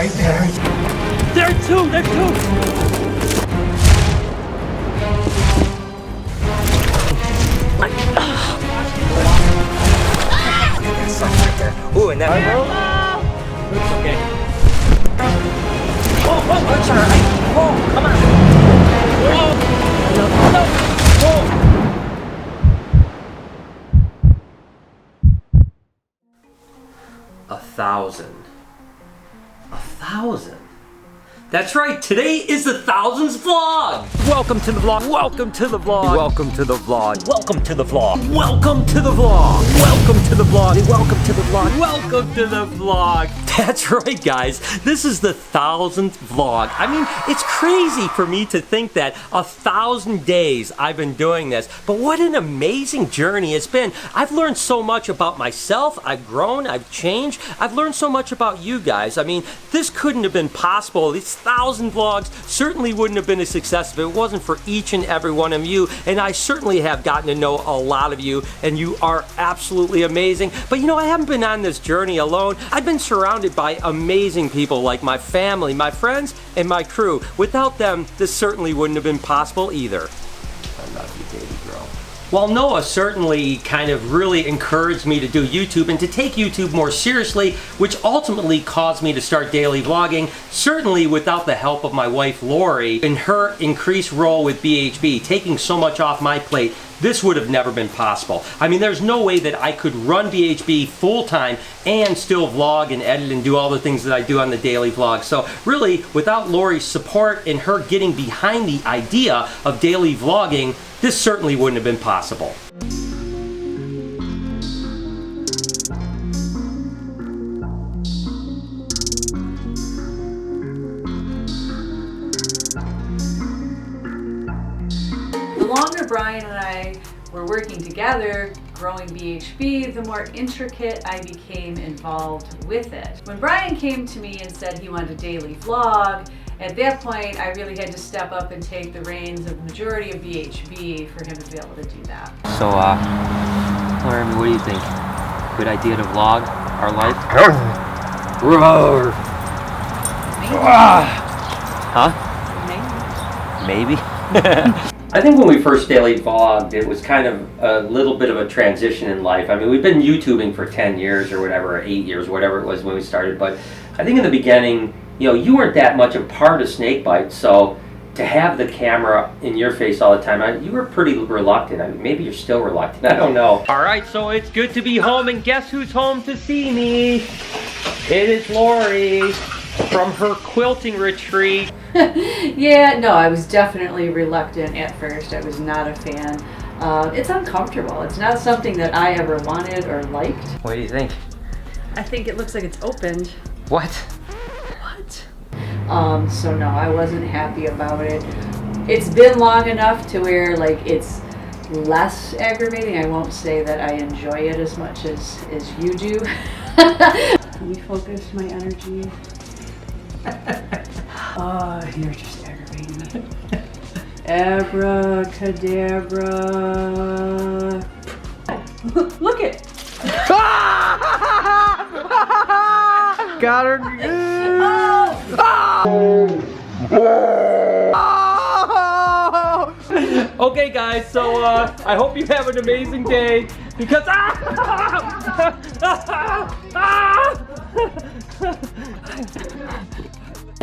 right there. There are two! There's two! There's something right there. Ooh, and that. It's okay. Oh, it's alright. Oh, come on. No. 1,000. 1,000. That's right, today is the thousands vlog! Welcome to the vlog, welcome to the vlog, welcome to the vlog, welcome to the vlog, welcome to the vlog, welcome to the vlog, welcome to the vlog, welcome to the vlog. That's right, guys, this is the 1,000th vlog. I mean, it's crazy for me to think that 1,000 days I've been doing this, but what an amazing journey it's been. I've learned so much about myself, I've grown, I've changed, I've learned so much about you guys. I mean, this couldn't have been possible. These 1,000 vlogs certainly wouldn't have been a success if it wasn't for each and every one of you, and I certainly have gotten to know a lot of you, and you are absolutely amazing. But you know, I haven't been on this journey alone. I've been surrounded by amazing people like my family, my friends, and my crew. Without them, this certainly wouldn't have been possible either. I love you, baby girl. Well, Noah certainly kind of really encouraged me to do YouTube and to take YouTube more seriously, which ultimately caused me to start daily vlogging, certainly without the help of my wife Lori and her increased role with BHB, taking so much off my plate. This would have never been possible. I mean, there's no way that I could run BHB full-time and still vlog and edit and do all the things that I do on the daily vlog. So really, without Lori's support and her getting behind the idea of daily vlogging, this certainly wouldn't have been possible. The longer Brian and I were working together, growing BHB, the more intricate I became involved with it. When Brian came to me and said he wanted a daily vlog, at that point I really had to step up and take the reins of the majority of BHB for him to be able to do that. So, Larry, what do you think? Good idea to vlog our life? Roar! Huh? Maybe? I think when we first daily vlogged, it was kind of a little bit of a transition in life. I mean, we've been YouTubing for 10 years or whatever, or 8 years, whatever it was when we started, but I think in the beginning, you know, you weren't that much a part of Snakebite, so to have the camera in your face all the time, you were pretty reluctant. I mean, maybe you're still reluctant, I don't know. All right, so it's good to be home, and guess who's home to see me? It is Lori from her quilting retreat. Yeah, no, I was definitely reluctant at first. I was not a fan. It's uncomfortable. It's not something that I ever wanted or liked. What do you think? I think it looks like it's opened. What? What? So no, I wasn't happy about it. It's been long enough to where like it's less aggravating. I won't say that I enjoy it as much as you do. Let me focus my energy. Oh, you're just aggravating me. Abracadabra. Look it. Got her. Okay guys, so I hope you have an amazing day because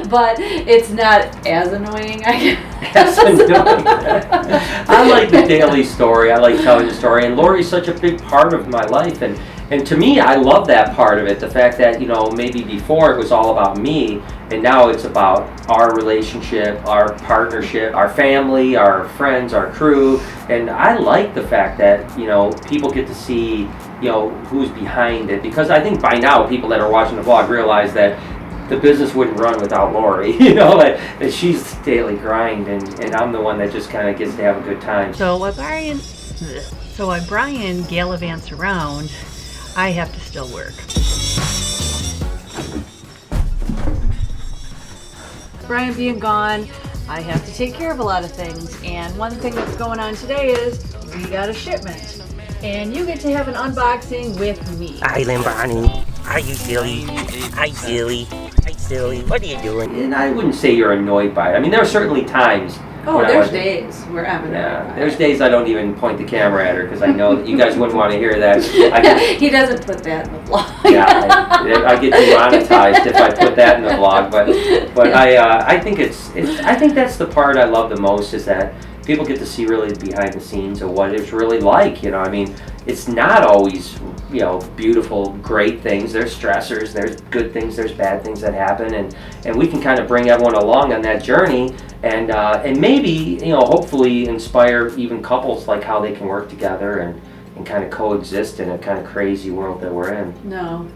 But it's not as annoying, I guess. That's annoying. I like the daily story. I like telling the story, and Lori's such a big part of my life, and to me, I love that part of it. The fact that, you know, maybe before it was all about me, and now it's about our relationship, our partnership, our family, our friends, our crew, and I like the fact that, you know, people get to see, you know, who's behind it, because I think by now people that are watching the vlog realize that the business wouldn't run without Lori, you know, that she's the daily grind, and I'm the one that just kind of gets to have a good time. So while Brian gallivants around, I have to still work. Brian being gone, I have to take care of a lot of things, and one thing that's going on today is we got a shipment, and you get to have an unboxing with me. Island Bonnie. Are you silly? Are you silly? doing? What are you doing? And I wouldn't say you're annoyed by it. I mean, there are certainly times. Oh, there's days where I'm annoyed by it. There's days I don't even point the camera at her because I know that you guys wouldn't want to hear that. He doesn't put that in the vlog. Yeah, I get demonetized if I put that in the vlog. But I think I think that's the part I love the most, is that people get to see really behind the scenes of what it's really like. You know, I mean, it's not always, you know, beautiful, great things. There's stressors, there's good things, there's bad things that happen, and we can kind of bring everyone along on that journey, and maybe, you know, hopefully inspire even couples, like how they can work together and kind of coexist in a kind of crazy world that we're in. No.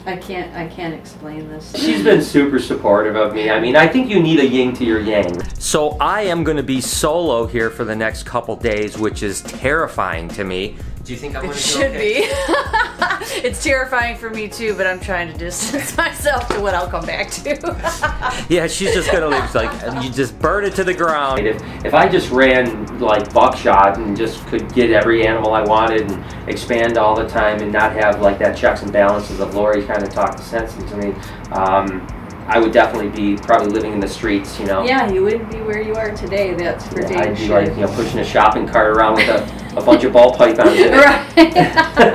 I can't explain this. She's been super supportive of me. I mean, I think you need a yin to your yang. So I am going to be solo here for the next couple days, which is terrifying to me. Do you think I'm going to do okay? It should be. It's terrifying for me too, but I'm trying to distance myself to what I'll come back to. Yeah, she's just going to leave. It's like, you just burn it to the ground. If I just ran like buckshot and just could get every animal I wanted and expand all the time and not have like that checks and balances of Lori kind of talk sense into me, I would definitely be probably living in the streets, you know. Yeah, you wouldn't be where you are today, that's for damn sure. I'd be like, you know, pushing a shopping cart around with a bunch of ball pythons in it. Right.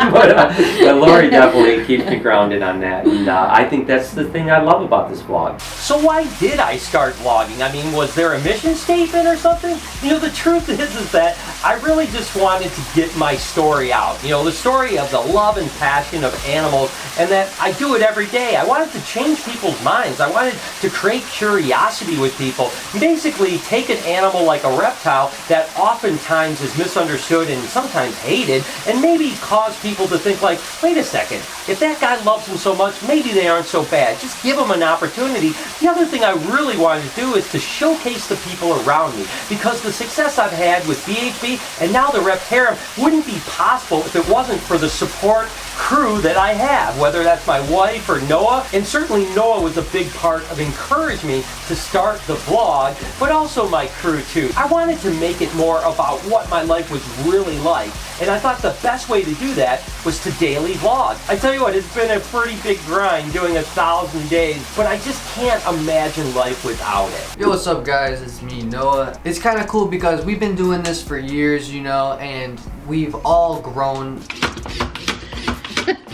but Lori definitely keeps me grounded on that, and I think that's the thing I love about this vlog. So why did I start vlogging? I mean, was there a mission statement or something? You know, the truth is that I really just wanted to get my story out. You know, the story of the love and passion of animals, and that I do it every day. I wanted to change people's minds. I wanted to create curiosity with people. Basically, take an animal like a reptile that oftentimes is misunderstood and sometimes hated, and maybe cause people to think like, wait a second, if that guy loves them so much, maybe they aren't so bad. Just give them an opportunity. The other thing I really wanted to do is to showcase the people around me, because the success I've had with BHB and now the Reptarium wouldn't be possible if it wasn't for the support crew that I have, whether that's my wife or Noah. And certainly Noah was a big part of encouraging me to start the vlog, but also my crew too. I wanted to make it more about what my life was really like, and I thought the best way to do that was to daily vlog. I tell you what, it's been a pretty big grind doing 1,000 days, but I just can't imagine life without it. Yo, what's up guys, it's me, Noah. It's kind of cool because we've been doing this for years, you know, and we've all grown.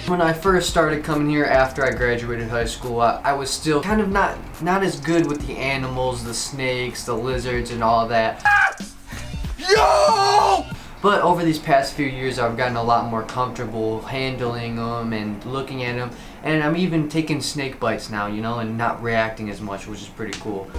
When I first started coming here after I graduated high school, I was still kind of not as good with the animals, the snakes, the lizards, and all that. Yo! But over these past few years, I've gotten a lot more comfortable handling them and looking at them. And I'm even taking snake bites now, you know, and not reacting as much, which is pretty cool.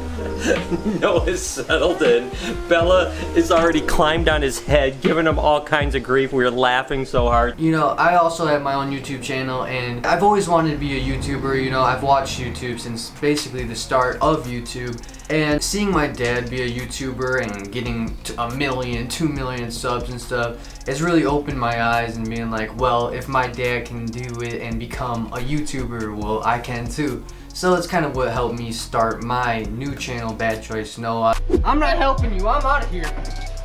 Noah's settled in. Bella is already climbed on his head, giving him all kinds of grief. We were laughing so hard. You know, I also have my own YouTube channel, and I've always wanted to be a YouTuber. You know, I've watched YouTube since basically the start of YouTube. And seeing my dad be a YouTuber and getting to 1 million, 2 million subs and stuff has really opened my eyes and being like, well, if my dad can do it and become a YouTuber, well, I can too. So it's kind of what helped me start my new channel, Bad Choice Noah. I'm not helping you, I'm out of here.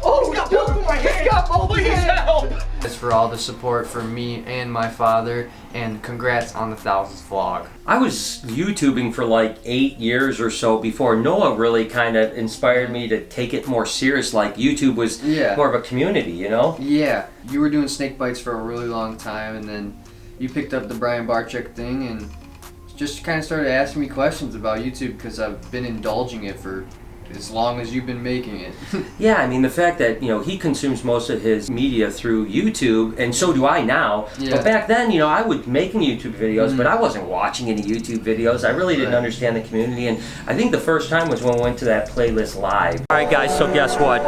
Oh, he's got both of my hands. Help! It's for all the support from me and my father, and congrats on the 1000th vlog. I was YouTubing for like 8 years or so before Noah really kind of inspired me to take it more serious. Like YouTube was more of a community, you know? Yeah, you were doing snake bites for a really long time, and then you picked up the Barczyk thing and just kind of started asking me questions about YouTube because I've been indulging it for as long as you've been making it. Yeah, I mean, the fact that, you know, he consumes most of his media through YouTube, and so do I now. Yeah. But back then, you know, I was making YouTube videos, but I wasn't watching any YouTube videos. I really didn't understand the community, and I think the first time was when we went to that playlist live. All right, guys, so guess what?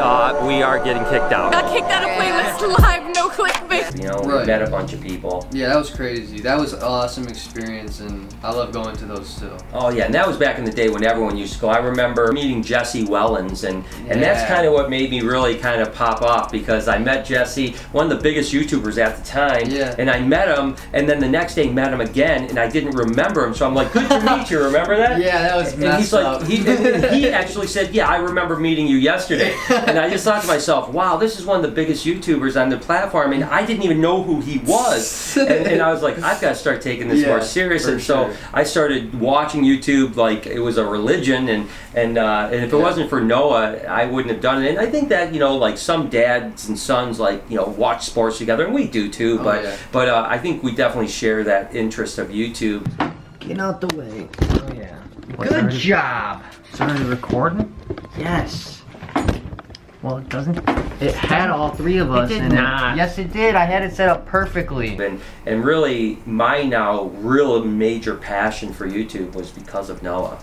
We are getting kicked out. Got kicked out of playlist live, no clickbait. You know, we met a bunch of people. Yeah, that was crazy. That was an awesome experience, and I love going to those still. Oh, yeah, and that was back in the day when everyone used to go. I remember meeting Jess Jesse Wellens, and that's kind of what made me really kind of pop off, because I met Jesse, one of the biggest YouTubers at the time, and I met him, and then the next day met him again, and I didn't remember him, so I'm like, good to meet you, remember that? Yeah, that was messed up. And he actually said, yeah, I remember meeting you yesterday, and I just thought to myself, wow, this is one of the biggest YouTubers on the platform, and I didn't even know who he was, and I was like, I've got to start taking this more serious, and so I started watching YouTube like it was a religion, and if it wasn't for Noah, I wouldn't have done it. And I think that, you know, like some dads and sons, like, you know, watch sports together, and we do too, but I think we definitely share that interest of YouTube. Get out the way. Oh yeah. Good job. Is it already recording? Yes. Well, it doesn't. It had all three of us in it. Yes, it did. I had it set up perfectly. And really, my now real major passion for YouTube was because of Noah.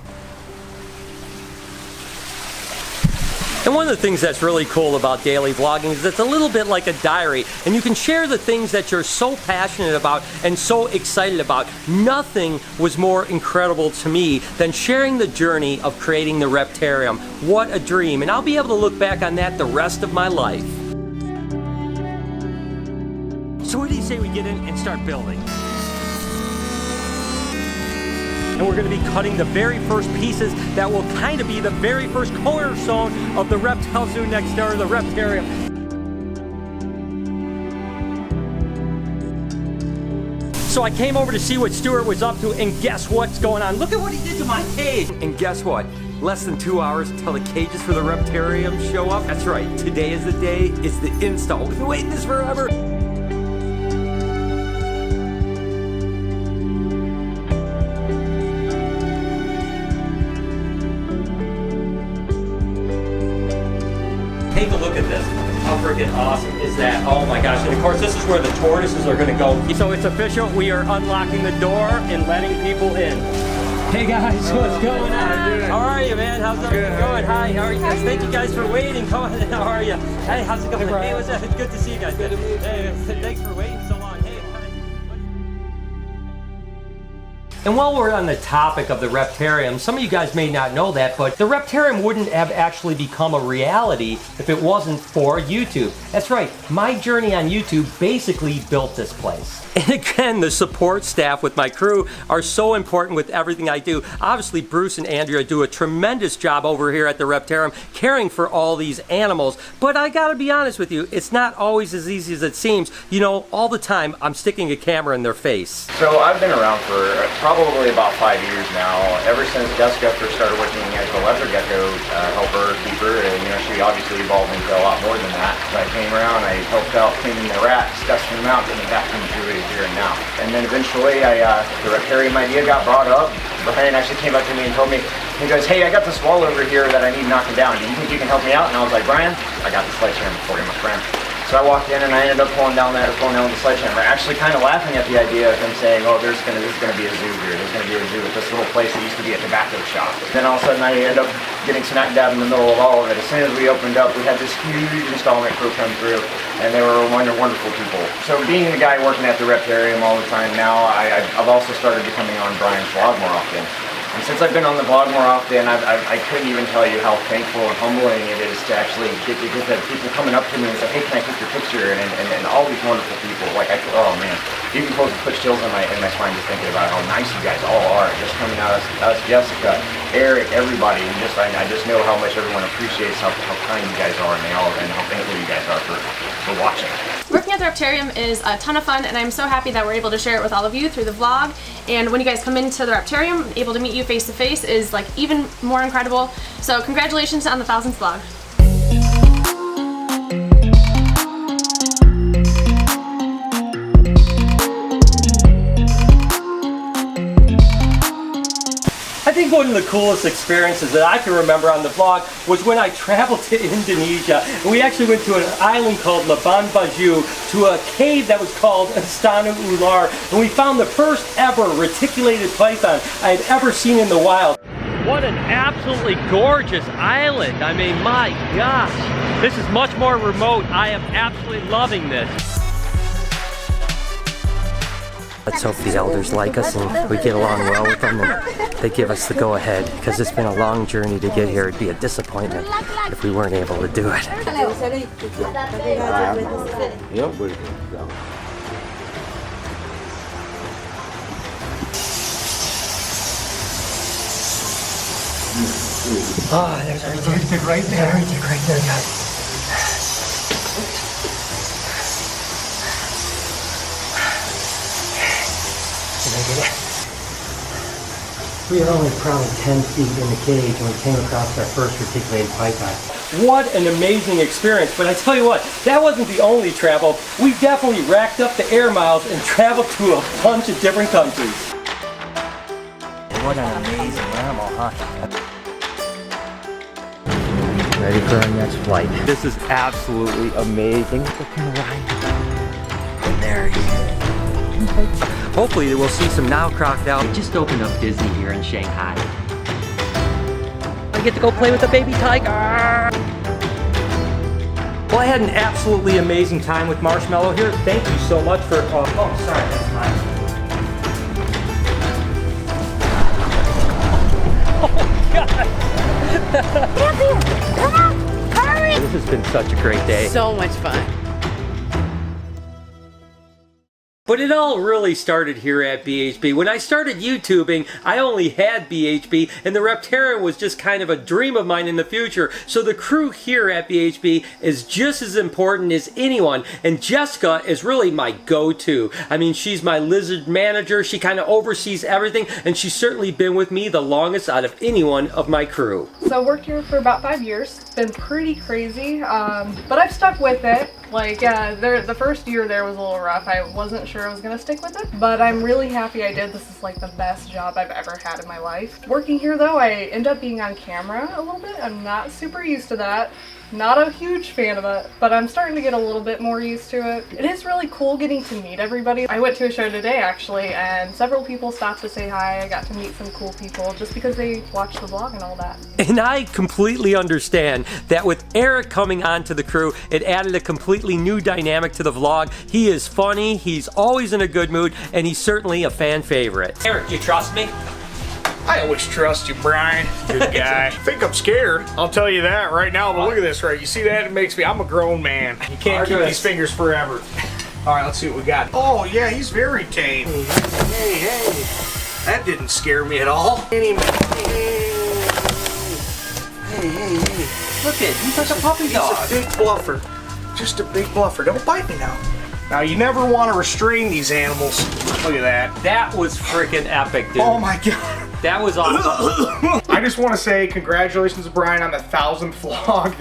And one of the things that's really cool about daily vlogging is it's a little bit like a diary, and you can share the things that you're so passionate about and so excited about. Nothing was more incredible to me than sharing the journey of creating the Reptarium. What a dream, and I'll be able to look back on that the rest of my life. So what do you say we get in and start building? And we're going to be cutting the very first pieces that will kind of be the very first cornerstone of the reptile zoo next door, the Reptarium. So I came over to see what Stuart was up to, and guess what's going on? Look at what he did to my cage. And guess what? Less than 2 hours until the cages for the Reptarium show up. That's right, today is the day, it's the install. We've been waiting this forever. Take a look at this. How freaking awesome is that? Oh my gosh. And of course, this is where the tortoises are going to go. So it's official. We are unlocking the door and letting people in. Hey guys, what's going on? How are you, man? How's everything going? Hi, how are you guys? Thank you guys for waiting. Come on, how are you? Hey, how's it going? Hey, what's up? It's good to see you guys. Hey, thanks for waiting so long. Hey, and while we're on the topic of the Reptarium, some of you guys may not know that, but the Reptarium wouldn't have actually become a reality if it wasn't for YouTube. That's right, my journey on YouTube basically built this place. And again, the support staff with my crew are so important with everything I do. Obviously, Bruce and Andrea do a tremendous job over here at the Reptarium caring for all these animals. But I gotta be honest with you, it's not always as easy as it seems. You know, all the time, I'm sticking a camera in their face. So I've been around for probably about 5 years now. Ever since Jessica first started working as a leopard gecko helper, keeper, and you know, she obviously evolved into a lot more than that. So I came around, I helped out cleaning the rats, dusting them out, getting back into it here and now. And then eventually the Reptarium idea got brought up. Brian actually came up to me and told me, he goes, hey, I got this wall over here that I need knocking down. Do you think you can help me out? And I was like, Brian, I got the sledgehammer for you, my friend. So I walked in and I ended up pulling down the sledgehammer, actually kind of laughing at the idea of him saying, oh, there's gonna be a zoo here. There's gonna be a zoo at this little place that used to be a tobacco shop. Then all of a sudden I ended up getting smack dab in the middle of all of it. As soon as we opened up, we had this huge installment crew come through, and they were wonderful people. So being the guy working at the Reptarium all the time now, I've also started becoming on Brian's vlog more often. And since I've been on the vlog more often, I couldn't even tell you how thankful and humbling it is to actually get the people coming up to me and say, hey, can I take your picture? And all these wonderful people. Like, oh man, even close to put chills in my spine just thinking about how nice you guys all are. Just coming out, us Jessica, Eric, everybody. I just know how much everyone appreciates how kind you guys are, and how thankful you guys are for watching. Working at the Reptarium is a ton of fun, and I'm so happy that we're able to share it with all of you through the vlog. And when you guys come into the Reptarium, able to meet you face to face is like even more incredible. So congratulations on the 1000th vlog. I think one of the coolest experiences that I can remember on the vlog was when I traveled to Indonesia, and we actually went to an island called Labuan Bajo, to a cave that was called Istana Ular, and we found the first ever reticulated python I had ever seen in the wild. What an absolutely gorgeous island. I mean, my gosh, this is much more remote. I am absolutely loving this. Let's hope the elders like us and we get along well with them and they give us the go-ahead, because it's been a long journey to get here. It'd be a disappointment if we weren't able to do it. Oh, there's our heretic right there. Heretic right there, guys. Can I get it? We were only probably 10 feet in the cage when we came across our first reticulated python. What an amazing experience, but I tell you what, that wasn't the only travel. We definitely racked up the air miles and traveled to a bunch of different countries. What an amazing animal, huh? Ready for our next flight. This is absolutely amazing. And there he is. Hopefully we'll see some Nile crocodile. They just opened up Disney here in Shanghai. I get to go play with the baby tiger. Well, I had an absolutely amazing time with Marshmallow here. Thank you so much for, oh sorry, that's mine. Oh God. Come on, hurry! This has been such a great day. So much fun. But it all really started here at BHB. When I started YouTubing, I only had BHB, and the Reptarium was just kind of a dream of mine in the future. So the crew here at BHB is just as important as anyone, and Jessica is really my go-to. I mean, she's my lizard manager. She kind of oversees everything, and she's certainly been with me the longest out of anyone of my crew. So I worked here for about 5 years. It's been pretty crazy, but I've stuck with it. Like, the first year there was a little rough. I wasn't sure I was gonna stick with it, but I'm really happy I did. This is like the best job I've ever had in my life. Working here though, I end up being on camera a little bit. I'm not super used to that. Not a huge fan of it, but I'm starting to get a little bit more used to it. It is really cool getting to meet everybody. I went to a show today actually, and several people stopped to say hi. I got to meet some cool people just because they watched the vlog and all that. And I completely understand that with Eric coming onto the crew, it added a completely new dynamic to the vlog. He is funny, he's always in a good mood, and he's certainly a fan favorite. Eric, you trust me? I always trust you, Brian. Good guy. I think I'm scared. I'll tell you that right now, but look at this, right? You see that? It makes me, I'm a grown man. You can't keep these fingers forever. All right, let's see what we got. Oh, yeah, he's very tame. Hey. That didn't scare me at all. Hey. Look at, he's like a puppy dog. He's a big bluffer. Just a big bluffer. Don't bite me now. Now, you never want to restrain these animals. Look at that. That was freaking epic, dude. Oh, my God. That was awesome. I just want to say congratulations to Brian on the 1,000th vlog.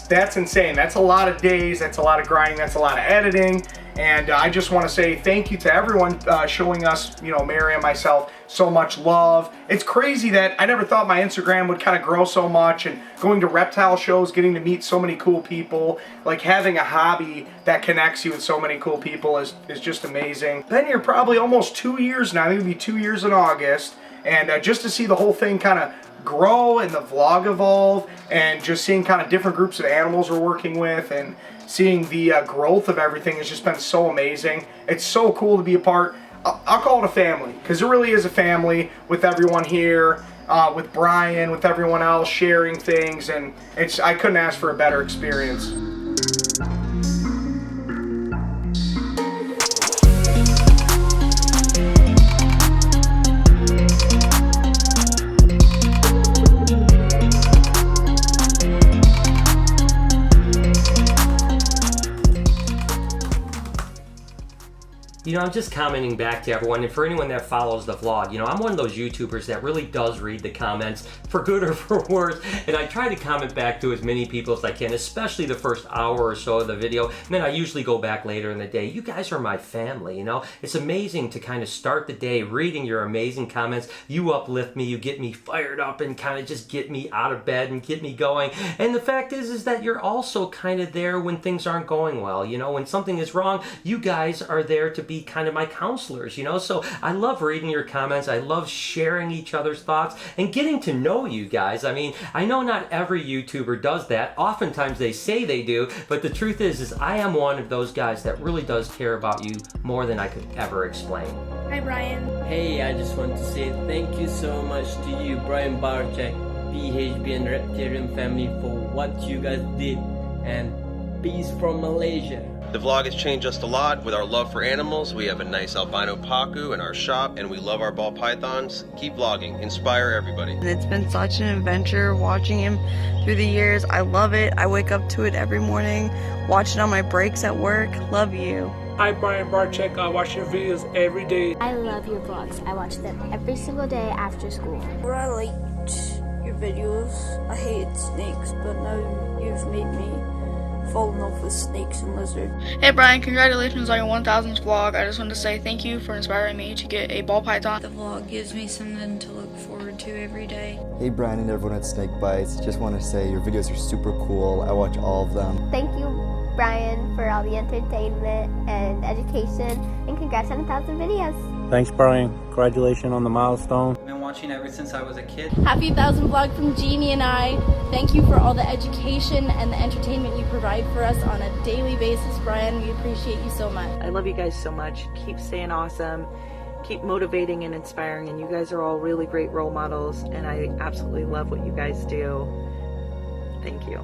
That's insane. That's a lot of days. That's a lot of grinding. That's a lot of editing. And I just want to say thank you to everyone showing us, you know, Mary and myself, so much love. It's crazy that I never thought my Instagram would kind of grow so much, and going to reptile shows, getting to meet so many cool people, like having a hobby that connects you with so many cool people is just amazing. Been here probably almost 2 years now. I think it'll be 2 years in August. And just to see the whole thing kind of grow and the vlog evolve, and just seeing kind of different groups of animals we're working with, and seeing the growth of everything has just been so amazing. It's so cool to be a part. I'll call it a family, because it really is a family with everyone here, with Brian, with everyone else sharing things, and I couldn't ask for a better experience. You know, I'm just commenting back to everyone, and for anyone that follows the vlog, you know, I'm one of those YouTubers that really does read the comments, for good or for worse, and I try to comment back to as many people as I can, especially the first hour or so of the video, and then I usually go back later in the day. You guys are my family, you know? It's amazing to kind of start the day reading your amazing comments. You uplift me, you get me fired up, and kind of just get me out of bed and get me going. And the fact is that you're also kind of there when things aren't going well, you know? When something is wrong, you guys are there to be kind of my counselors, you know? So I love reading your comments. I love sharing each other's thoughts and getting to know you guys. I mean, I know not every YouTuber does that. Oftentimes they say they do, but the truth is I am one of those guys that really does care about you more than I could ever explain. Hi, Brian. Hey, I just want to say thank you so much to you, Brian, Barczyk, PHB and Reptarium family for what you guys did, and peace from Malaysia. The vlog has changed us a lot with our love for animals. We have a nice albino pacu in our shop, and we love our ball pythons. Keep vlogging, inspire everybody. It's been such an adventure watching him through the years. I love it. I wake up to it every morning, watch it on my breaks at work. Love you. Hi, Brian Barczyk. I watch your videos every day. I love your vlogs. I watch them every single day after school. I liked your videos. I hated snakes, but now you've made me fall in love with snakes and lizards. Hey Brian, congratulations on your 1000th vlog. I just want to say thank you for inspiring me to get a ball python. The vlog gives me something to look forward to every day. Hey Brian and everyone at Snake Bites, just want to say your videos are super cool. I watch all of them. Thank you, Brian, for all the entertainment and education, and congrats on 1,000 videos. Thanks, Brian. Congratulations on the milestone. I've been watching ever since I was a kid. Happy 1,000 vlog from Jeannie and I. Thank you for all the education and the entertainment you provide for us on a daily basis, Brian. We appreciate you so much. I love you guys so much. Keep staying awesome. Keep motivating and inspiring, and you guys are all really great role models, and I absolutely love what you guys do. Thank you.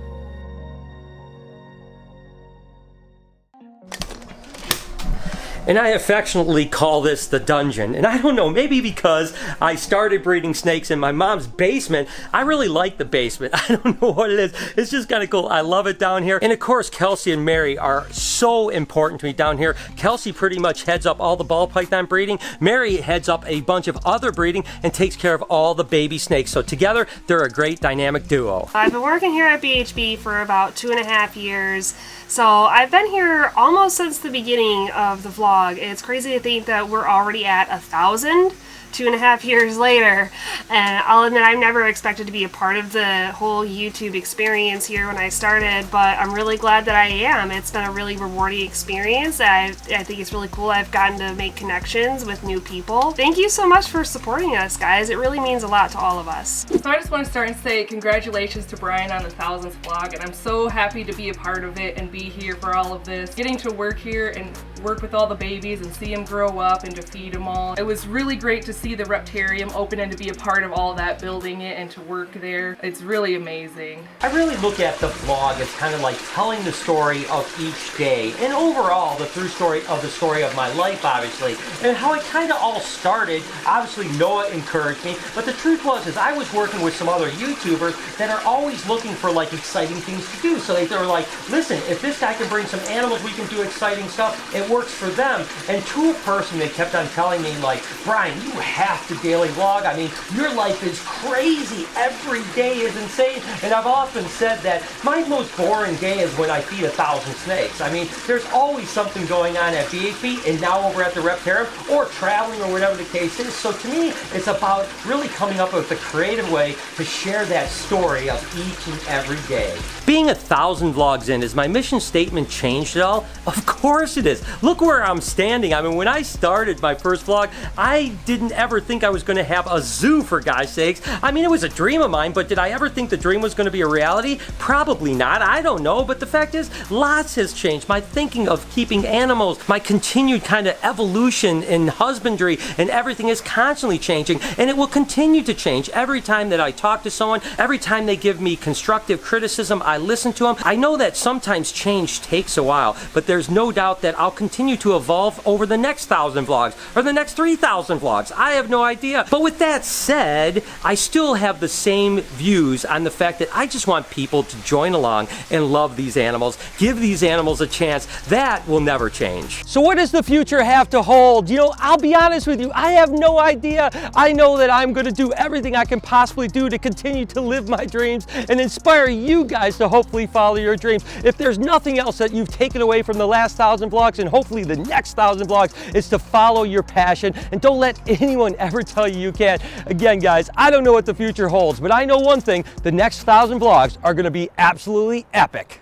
And I affectionately call this the dungeon. And I don't know, maybe because I started breeding snakes in my mom's basement, I really like the basement. I don't know what it is. It's just kind of cool. I love it down here. And of course, Kelsey and Mary are so important to me down here. Kelsey pretty much heads up all the ball python breeding. Mary heads up a bunch of other breeding and takes care of all the baby snakes. So together, they're a great dynamic duo. I've been working here at BHB for about 2.5 years. So I've been here almost since the beginning of the vlog. It's crazy to think that we're already at 1,000 2.5 years later, and I'll admit I've never expected to be a part of the whole YouTube experience here when I started, but I'm really glad that I am. It's been a really rewarding experience. I think it's really cool. I've gotten to make connections with new people. Thank you so much for supporting us, guys. It really means a lot to all of us. So I just want to start and say congratulations to Brian on the 1000th vlog, and I'm so happy to be a part of it and be here for all of this. Getting to work here and work with all the babies and see them grow up and to feed them all. It was really great to see the Reptarium open and to be a part of all that, building it and to work there. It's really amazing. I really look at the vlog as kind of like telling the story of each day and overall the through story of my life, obviously, and how it kind of all started. Obviously Noah encouraged me, but the truth was is I was working with some other YouTubers that are always looking for like exciting things to do. So they were like, listen, if this guy can bring some animals, we can do exciting stuff. It works for them. And to a person, they kept on telling me like, Brian, you have to daily vlog. I mean, your life is crazy. Every day is insane. And I've often said that my most boring day is when I feed 1,000 snakes. I mean, there's always something going on at BHB and now over at the Reptarium or traveling or whatever the case is. So to me, it's about really coming up with a creative way to share that story of each and every day. Being 1,000 vlogs in, is my mission statement changed at all? Of course it is. Look where I'm standing. I mean, when I started my first vlog, I didn't ever think I was going to have a zoo, for God's sakes. I mean, it was a dream of mine, but did I ever think the dream was going to be a reality? Probably not. I don't know. But the fact is, lots has changed. My thinking of keeping animals, my continued kind of evolution in husbandry and everything is constantly changing, and it will continue to change. Every time that I talk to someone, every time they give me constructive criticism, I listen to them. I know that sometimes change takes a while, but there's no doubt that I'll continue to evolve over the next 1,000 vlogs or the next 3,000 vlogs. I have no idea. But with that said, I still have the same views on the fact that I just want people to join along and love these animals, give these animals a chance. That will never change. So what does the future have to hold? You know, I'll be honest with you, I have no idea. I know that I'm going to do everything I can possibly do to continue to live my dreams and inspire you guys to hopefully follow your dreams. If there's nothing else that you've taken away from the last 1,000 vlogs and hopefully the next 1,000 vlogs, is to follow your passion and don't let anyone ever tell you you can't. Again, guys, I don't know what the future holds, but I know one thing, the next 1,000 vlogs are going to be absolutely epic.